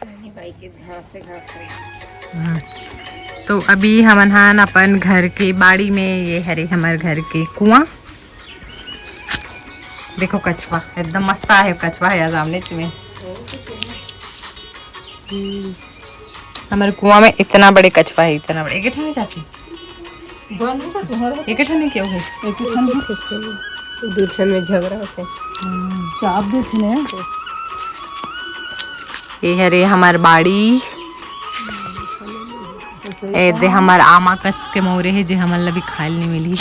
भाई के घास से घास है। तो अभी हमन अपन घर के बाड़ी में ये हरे हमारे घर के कुआं देखो कछवा एकदम मस्त है। कछवा है सामने में हमारे कुआं में इतना बड़े कछवा है, इतना बड़े। एक नहीं जाती एक नहीं क्यों है दूसरे में झगड़ा होते चाप देते ये हरे हमार बाड़ी ए दे हमार आमा कस के मोरे है जे हमन ला भी खाइल नहीं मिली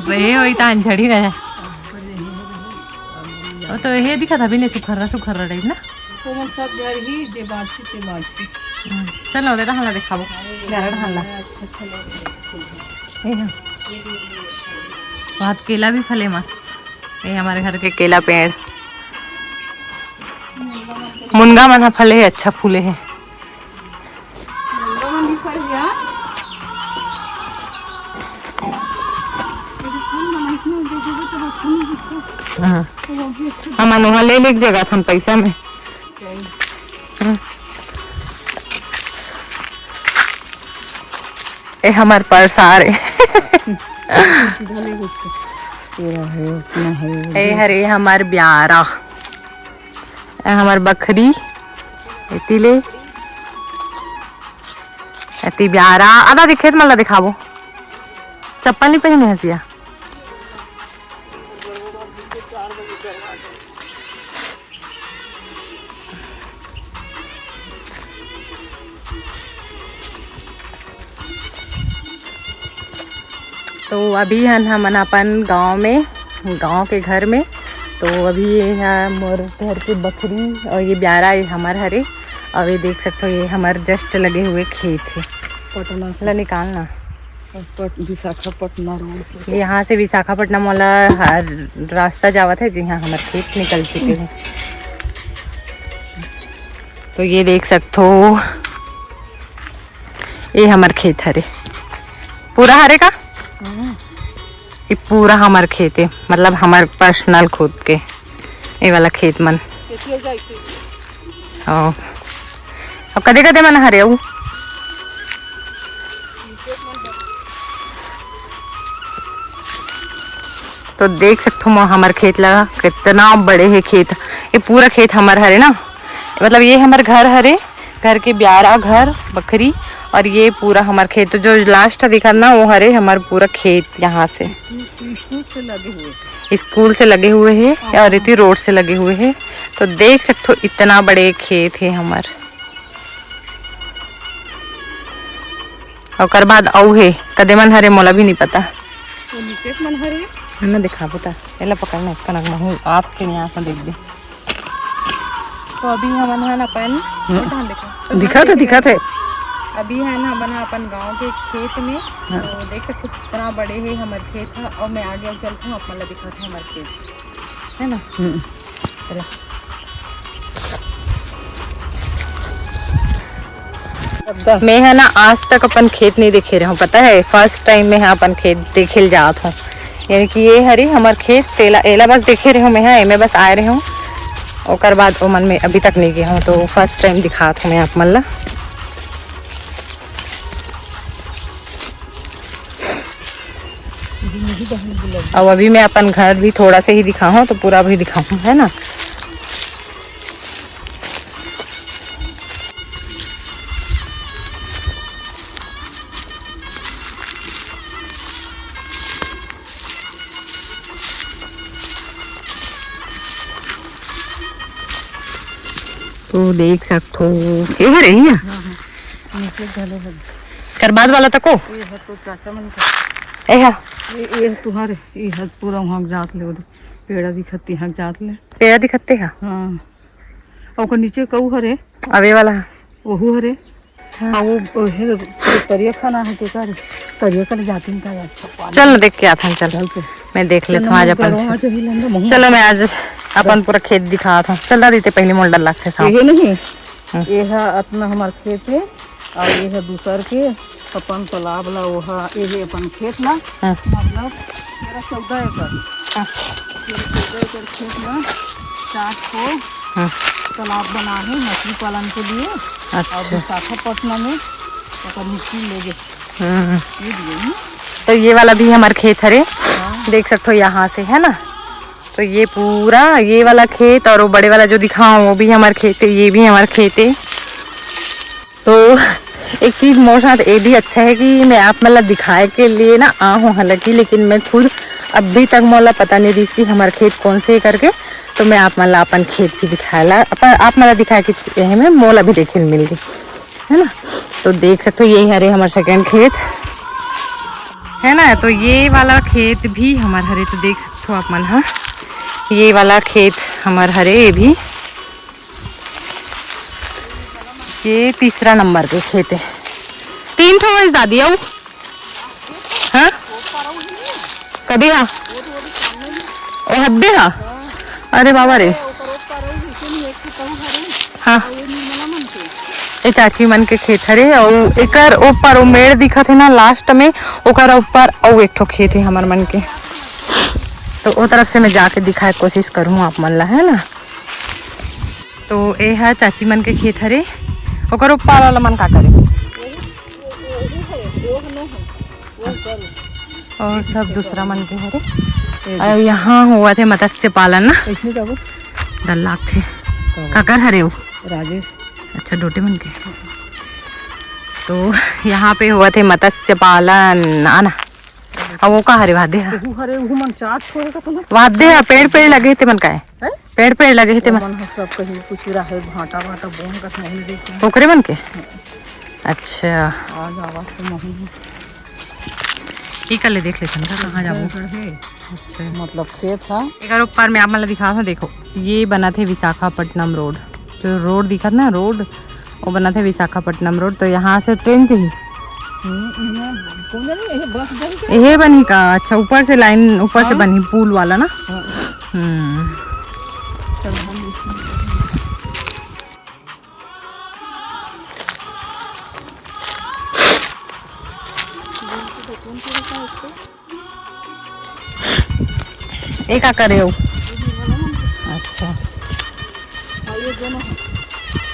वे होई ता अंझड़ी रहे ओ तो ये दिखा था भी नहीं सुखर्रा सुखर्रा टाइप ना तो मन सब घर ही जे बाछी ते बाछी चलो दे हल्ला दिखाबो जरा हल्ला अच्छा चलो ए बहुत केला भी फले मस्त। ये हमारे घर के केला पेड़ मुनगा मन फले है, अच्छा फूले है। हम वहाँ ले लेक जगह हम पैसा में ए हमार पर्स आ रहे ए हरे हमार ब्यारा ए हमार बकरी इतिले एती ब्यारा आधा दिखेत मला दिखाबो चप्पल नहीं पहने हसिया तो अभी हम अपन गांव में गांव के घर में तो अभी ये मोर घर की बकरी और ये ब्यारा ये हमार हरे और ये देख सकते हो ये हमारे जस्ट लगे हुए खेत है पटना ला निकालना विशाखापट्टनम रोड से यहाँ से विशाखापट्टनम वाला रास्ता जावत है जी हाँ हमारे खेत निकल चुके हैं। तो ये देख सकते हो ये हमारे खेत हरे पूरा हरे का ये पूरा हमार खेत है मतलब हमार पर्सनल खुद के ये वाला खेत मन और कदे कदे मन हरे वो तो देख सकते हो हमार खेत लगा कितना बड़े है खेत। ये पूरा खेत हमार हरे ना मतलब ये हमार घर हरे घर के ब्यारा घर बकरी और ये पूरा हमार खेत तो जो लास्ट दिखा ना वो हरे हमार पूरा खेत यहाँ से स्कूल से लगे हुए हैं और इतनी रोड से लगे हुए हैं। तो देख सकते हो इतना बड़े खेत है हमार और बाद औ है कदे मन हरे मोला भी नहीं पता ना दिखा बता एला पकड़ना इसका नगमा हूँ आपके यहाँ से देख दे। तो अभी हम अपन दिखा थे अभी है ना बना अपन गांव के खेत में तो देख सकते कितना बड़े है हमारे खेत है और मैं आगे चलता हूँ अपन दिखाता हूँ हमारे खेत है ना। चला मैं है ना आज तक अपन खेत नहीं देखे रहा हूँ पता है फर्स्ट टाइम में अपन खेत देखे जात हूँ यानी कि ये हरी हमारे खेत तेला एला बस देखे रहे हूँ मैं बस आए रहे हूँ और बाद वो मन में अभी तक नहीं गया हूँ तो फर्स्ट टाइम दिखात हूँ मैं आप मन ला। अब अभी मैं अपन घर भी थोड़ा से ही दिखाऊं तो पूरा भी दिखाऊं है ना। तो देख सकते हो ये रही है करबाद वाला तक को ये तुम्हारे ये हद पूरा वहाँ जात ले पेड़ा दिखती है जात ले पेड़ा दिखते हैं हाँ और नीचे कहू हरे अवे वाला वहू हरे हाँ वो है तरिया खाना है तो कर तरिया कर जाती है अच्छा चल ना देख के आता हूँ चल मैं देख लेता हूँ आज अपन चलो मैं आज अपन पूरा खेत दिखा था चल दादी ते पहले मोल डर लगते साहब ये नहीं ये है अपना हमारा खेत है और ये है दूसर के अपन तालाब ला वहा ये अपन खेत ला मतलब मेरा 14 एकड़ 14 एकड़ खेत ला 4 को तालाब बना है मछली पालन के लिए। अच्छा। और विशाखापट्टनम में मिट्टी ले गए। तो ये वाला भी हमारे खेत हरे, देख सकते हो यहाँ से, है ना। तो ये पूरा ये वाला खेत और वो बड़े वाला जो दिखाऊं वो भी हमारे खेत है, ये भी हमारे खेत है। तो एक चीज़ मोर साथ ये भी अच्छा है कि मैं आप मतलब दिखाए के लिए ना आ हूँ, हालांकि लेकिन मैं खुद अभी तक मोला पता नहीं रही कि हमारे खेत कौन से करके। तो मैं आप मतलब अपन खेत भी दिखाया आप मतलब दिखाए कि यही में मोला भी देखे मिल गई, है ना। तो देख सकते हो ये हरे हमारा सेकेंड खेत है ना। तो ये वाला खेत भी हमारे हरे, तो देख सकते हो आप मन। हाँ, ये वाला खेत हमारे हरे, ये भी ये तीसरा नंबर के खेत है। 3 ठो है दादी आओ। हाँ कभी हाँ ओ हद्दे हाँ। अरे बाबा रे। हाँ ये चाची मन के खेत हरे और एकर ऊपर वो मेड़ दिखत है ना लास्ट में, ओकर ऊपर और एक ठो खेत है हमार मन के। तो वो तरफ से मैं जाके दिखाए कोशिश करूँ आप मन ला, है ना। तो ये है चाची मन के खेत हरे, ओकर ऊपर वाला मन का करे और सब दूसरा मन के हरे। यहाँ हुआ थे मत्स्य पालन ना, डल्लाक थे काकर हरे वो राजेश। अच्छा डोटे मन के। तो यहाँ पे हुआ थे मत्स्य पालन आना। अब वो का हरे वादे हरे मन चाट छोड़ेगा तो वादे पेड़ पेड़ लगे थे मन का है, पेड़ पेड़ लगे थे मन सब कहीं कुछ रहा भाटा भाटा बोन का नहीं देखे ओकरे मन के। अच्छा आज आवाज तो नहीं ठीक है, ले देख लेते हैं कहाँ जाओ। अच्छा मतलब खेत है। एक ऊपर में आप मतलब दिखा था, देखो ये बना थे विशाखापट्टनम रोड। तो रोड दिखा ना रोड, वो बना थे विशाखापट्टनम रोड। तो यहाँ से ट्रेन थी ये बनी का। अच्छा ऊपर से लाइन ऊपर से बनी पुल वाला ना। एक आ करे हो। अच्छा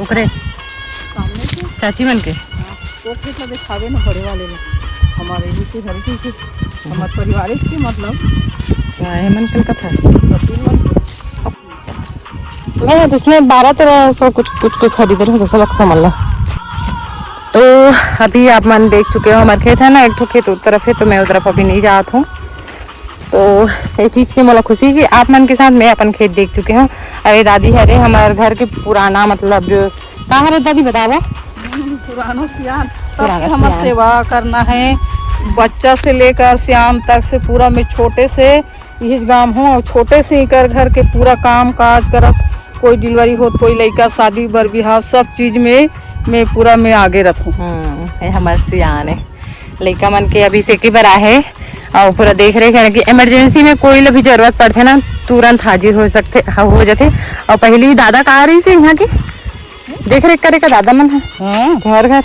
ओकरे चाची मन के वो खेत दिखावे ना बड़े वाले में हमारे ही के घर के हमारे परिवार के मतलब मन कल का था मैं तो उसमें 12-13 कुछ खरीद रहे जैसा लगता मतलब। तो अभी आप मन देख चुके हो हमारे खेत है ना, एक तो खेत उस तरफ है तो मैं उस तरफ अभी नहीं जात हूँ। तो ये चीज़ की मोला खुशी कि आप मन के साथ मैं अपन खेत देख चुके हूँ। अरे दादी हरे हमारे घर के पुराना मतलब जो कहाँ है दादी बतावा। पुराना सियान हमारा सेवा करना है बच्चा से लेकर सियान तक से पूरा में छोटे से यही काम हो और छोटे से ही कर घर के पूरा काम काज करत। कोई डिलीवरी हो कोई लड़का शादी बर बिहाव सब चीज में मैं पूरा में आगे रखूँ। ये हमारे सियान है लड़का मन के अभी से की बरा है और पूरा देख रहे हैं कि इमरजेंसी में कोई भी जरूरत पड़ते ना तुरंत हाजिर हो सकते हो जाते। और पहली दादा कहाँ रही से यहाँ की देख रेख करे का दादा मन है घर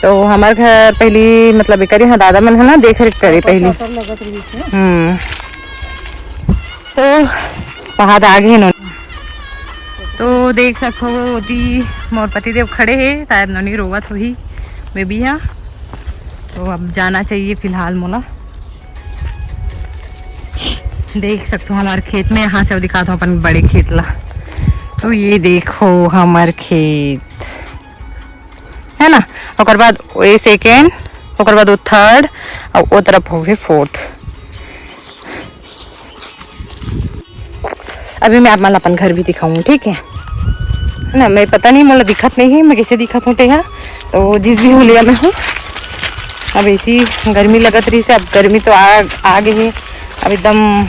तो हमारे घर पहली मतलब एक यहाँ दादा मन है ना देख रेख करे पहली। तो वहाँ आगे इन्होंने तो देख सको होती मोर पति देव खड़े है शायद नोनी रोवत हुई मैं भी यहाँ। तो अब जाना चाहिए फिलहाल मोला। देख सकते हो हमारे खेत में यहाँ से दिखाता हूँ अपन बड़े खेत ला। तो ये देखो हमारे खेत है ना, और बाद ये सेकेंड और बाद वो थर्ड और वो तरफ हो गए फोर्थ। अभी मैं आप मान अपन घर भी दिखाऊँ ठीक है ना। मैं पता नहीं मतलब दिखत नहीं है मैं कैसे दिखत हूँ यहाँ। तो जिस भी होलिया में हूँ अब ऐसी गर्मी लगत रही से। अब गर्मी तो आ गई है अब एकदम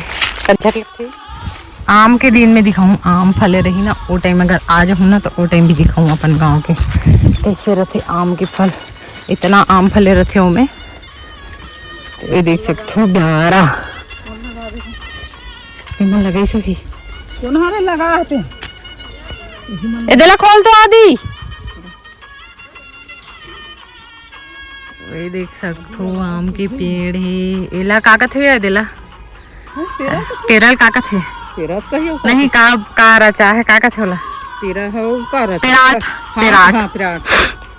कंचक लगती। आम के दिन में दिखाऊँ आम फले रही ना वो टाइम अगर आज हूँ ना तो वो टाइम भी दिखाऊँ अपन गांव के कैसे रहते आम के फल। इतना आम फले रहते हो में तो ये देख सकते हो 12 लगे सभी लगाते इधर खोल तो आदि। ये देख सकते हो आम के पेड़ है एला काकत है दिला पेरल काकत है तेरा कहियो नहीं का रचा है का कथे होला तेरा हो का रचा पेराट पेराट हाँ पेराट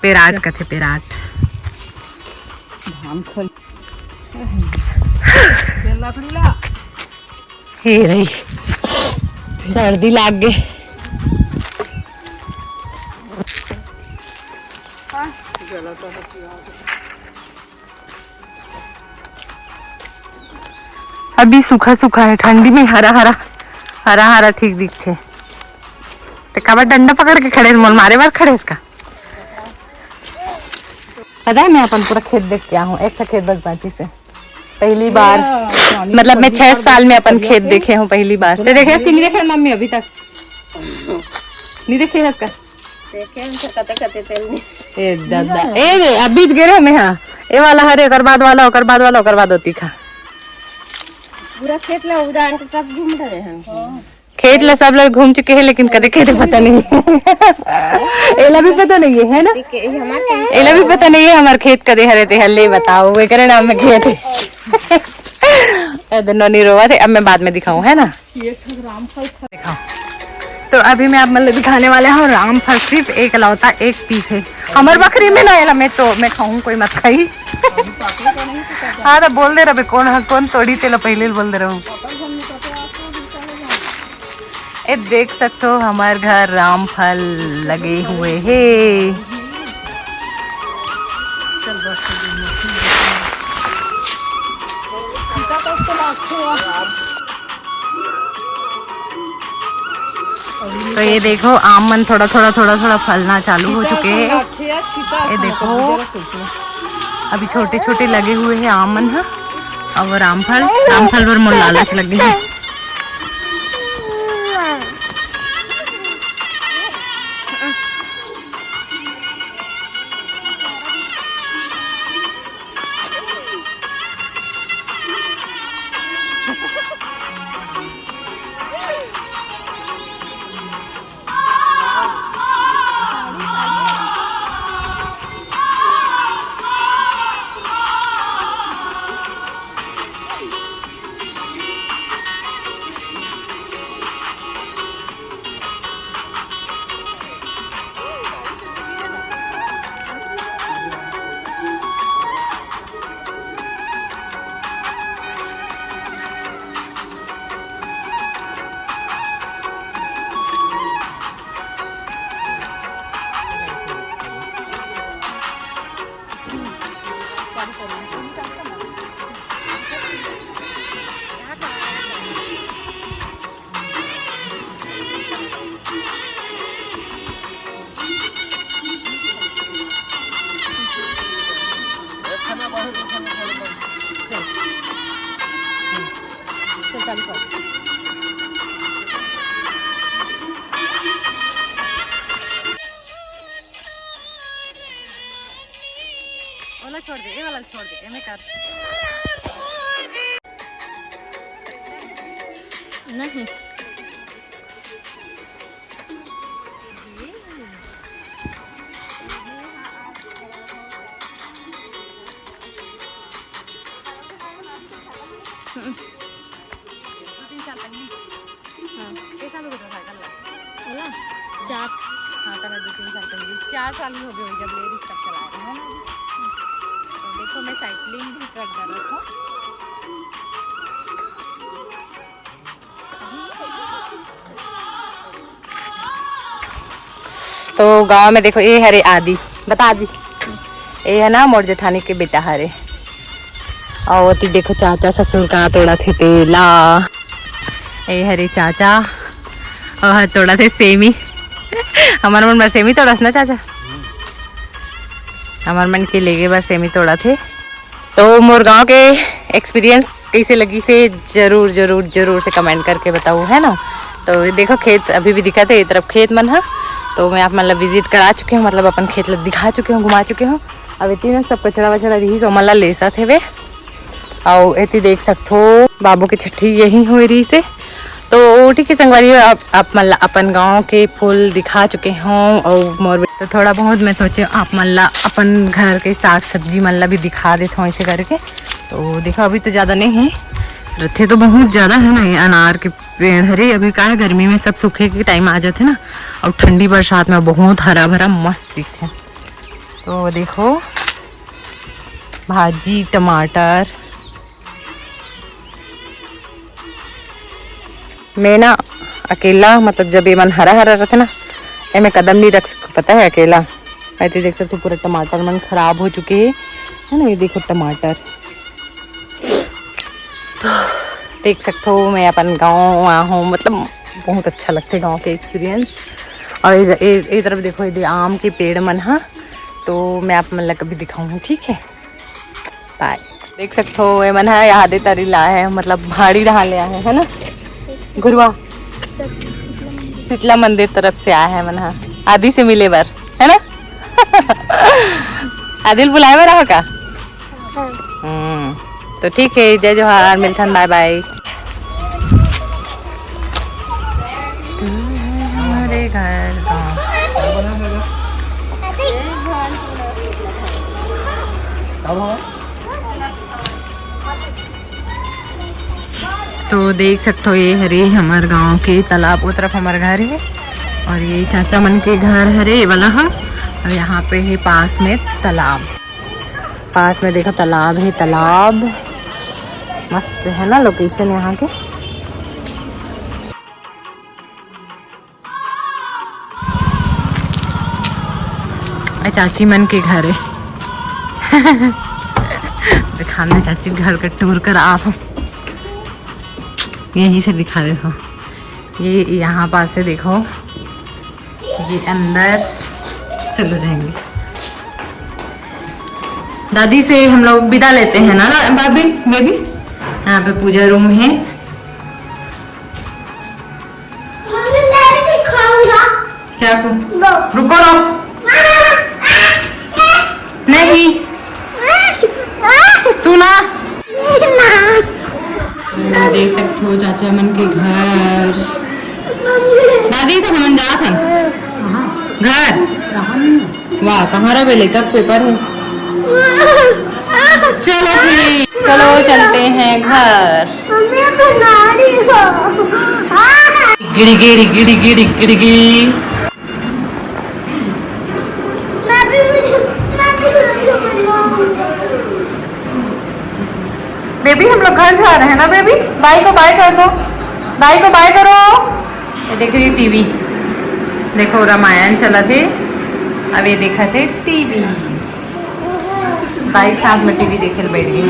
पेराट कथे पेराट धान खल बेला फुला हे रही सर्दी लाग गई। अभी सूखा सूखा है, ठंडी में हरा हरा हरा हरा ठीक दिखते। तो कबर डंडा पकड़ के खड़े मोल मारे बार खड़े इसका पता है। मैं अपन पूरा खेत देख के आया हूँ, एक खेत बस बाजी से पहली बार, मतलब मैं 6 साल में अपन खेत देखे हूँ पहली बार। तो देखे इसकी नहीं देखे मम्मी अभी तक नहीं देखे इसका ए दादा ए अब बीच गिरे में हाँ ए वाला हरे ओकर बाद वाला ओकर बाद वाला ओकर बाद होती खा पूरा खेत ला उदाहरण के सब घूम रहे हैं। खेत ला सब लोग घूम चुके हैं लेकिन कदे खेत पता नहीं एला भी पता नहीं है ना, एला भी पता नहीं है हमारे खेत कदे हरे थे। हल्ले बताओ वे करे नाम में खेत है दोनों नहीं रोवा थे। अब मैं बाद में दिखाऊं है ना दिखाऊं। तो अभी मैं आप मतलब दिखाने वाले हूँ रामफल, सिर्फ एक लौता एक पीस है हमारे बकरी में ना मैं तो मैं खाऊं कोई मत खाई हाँ तो बोल दे रहे कौन तोड़ी तेला पहले बोल दे रहा हूँ। ए देख सकते हो हमारे घर रामफल लगे हुए हैं। तो ये देखो आम मन थोड़ा थोड़ा फलना चालू हो चुके हैं। ये देखो अभी छोटे छोटे लगे हुए हैं आम मन है और रामफल पर मोल लालच लग गई। वाला छोड़ दे, ये वाला छोड़ दे, मैं कर नहीं चार साल हो गए जब ले रिक्शा चला रही है ना। तो देखो मैं साइकिलिंग भी कर रहा था। तो गांव में देखो ये हरे आदि बता दी ये है ना मोर जेठानी के बेटा हरे और ती देखो चाचा ससुर का तोड़ा थे तेला ये हरे चाचा और तोड़ा थे सेमी हमारे मन में सेमी तोड़ा ना चाचा हमारे मन के लेगे बार सेमी तोड़ा थे। तो मोर गाँव के एक्सपीरियंस कैसे लगी से जरूर जरूर जरूर से कमेंट करके बताओ है ना। तो देखो खेत अभी भी दिखा थे, ये तरफ खेत मन है। तो मैं आप मतलब विजिट करा चुके हूँ, मतलब अपन खेत दिखा चुके हूँ, घुमा चुके हूँ। अब इतनी सब कचड़ा वचड़ा रही सो मतलब ले थे वे और इतनी देख सकते हो बाबू की छठी यही हुई रही से। तो ठीक है संगवारी आप मतलब अपन गांव के फूल दिखा चुके हों और मोर तो थोड़ा बहुत मैं सोचे आप मतलब अपन घर के साग सब्जी मतलब भी दिखा देते हूँ ऐसे करके। तो देखो अभी तो ज़्यादा नहीं है रथे तो बहुत ज्यादा है ना, ये अनार के पेड़ हरे। अभी क्या है, गर्मी में सब सूखे के टाइम आ जाते ना, और ठंडी बरसात में बहुत हरा भरा मस्त दिखते। तो देखो भाजी टमाटर। मैं ना अकेला मतलब जब ये मन हरा हरा रहता ना, मैं कदम नहीं रख सकता, पता है अकेला। ऐसे देख सकते हो पूरा टमाटर मन खराब हो चुके हैं, है ना। ये देखो टमाटर, तो देख सकते हो मैं अपन गाँव आया हूँ, मतलब बहुत अच्छा लगता है गाँव के एक्सपीरियंस। और ये तरफ देखो, ये आम के पेड़ मन, हाँ तो मैं आप मन कभी दिखाऊँ, ठीक है। बाय। देख सकते हो ये मन है यहाँ दे तरी ला है, मतलब भाड़ी रहा ले है ना, गुरुआ शीतला मंदिर तरफ से आया है मन, हाँ आदि से मिले बार, है ना। आदिल बुलाए बार रहा का। तो ठीक है, जय जोहार, मिलसन, बाय बाय। हमारे घर तो देख सकते हो ये हरे हमारे गांव के तालाब, वो तरफ हमारा घर है, और ये चाचा मन के घर हरे वाला है। और यहाँ पे है पास में तालाब, पास में देखो तालाब है, तालाब मस्त है ना लोकेशन यहाँ के। चाची मन के घर है। दिखाने चाची घर का टूर कर आप यहीं से दिखा देखो। ये यहाँ पास से देखो, ये अंदर चलो जाएंगे। दादी से हम लोग विदा लेते हैं ना भाभी बेबी। यहाँ पे पूजा रूम है। क्या रुको रो, नहीं तू ना। देख सकते हो चाचा मन के घर। दादी तो हम जा थे घर, वाह कहाँ रहा बेले, कब पेपर है। चलो ठीक, चलो चलते हैं घर। गिड़ी गिड़ी गिड़ी गिड़ी गिड़ी गिड़ी। बेबी हम लोग घर जा रहे हैं ना बेबी। बाई को बाय कर दो, बाई को बाय करो। ये देख रही टीवी, देखो रामायण चला थे, अब ये देखा थे टीवी। बाई साथ में टीवी देखे बैठ गई है।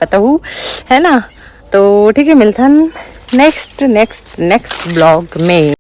पता हूँ है ना। तो ठीक है, मिलता नेक्स्ट ब्लॉग में।